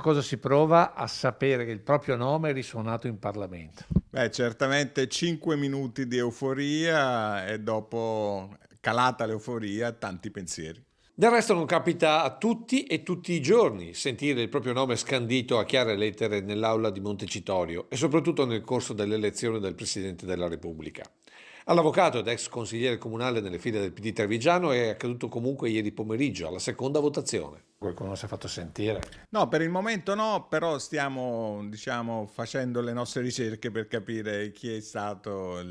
Cosa si prova a sapere che il proprio nome è risuonato in Parlamento? Beh, certamente 5 minuti di euforia e dopo, calata l'euforia, tanti pensieri. Del resto non capita a tutti e tutti i giorni sentire il proprio nome scandito a chiare lettere nell'aula di Montecitorio e soprattutto nel corso dell'elezione del Presidente della Repubblica. All'avvocato ed ex consigliere comunale nelle file del PD Trevigiano è accaduto comunque ieri pomeriggio, alla seconda votazione. Qualcuno si è fatto sentire? No, per il momento no, però stiamo, facendo le nostre ricerche per capire chi è stato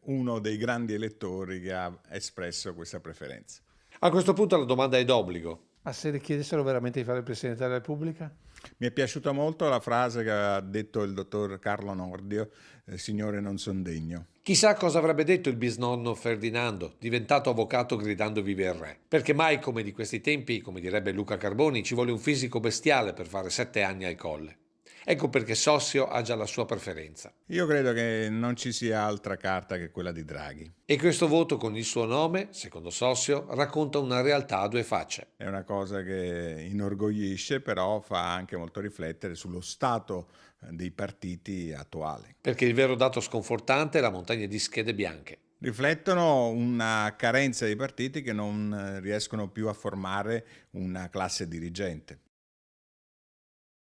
uno dei grandi elettori che ha espresso questa preferenza. A questo punto la domanda è d'obbligo. Ma se le chiedessero veramente di fare il Presidente della Repubblica? Mi è piaciuta molto la frase che ha detto il dottor Carlo Nordio, signore non son degno. Chissà cosa avrebbe detto il bisnonno Ferdinando, diventato avvocato gridando vive il re. Perché mai come di questi tempi, come direbbe Luca Carboni, ci vuole un fisico bestiale per fare 7 anni al colle. Ecco perché Sossio ha già la sua preferenza. Io credo che non ci sia altra carta che quella di Draghi. E questo voto con il suo nome, secondo Sossio, racconta una realtà a due facce. È una cosa che inorgoglisce, però fa anche molto riflettere sullo stato dei partiti attuali. Perché il vero dato sconfortante è la montagna di schede bianche. Riflettono una carenza dei partiti che non riescono più a formare una classe dirigente.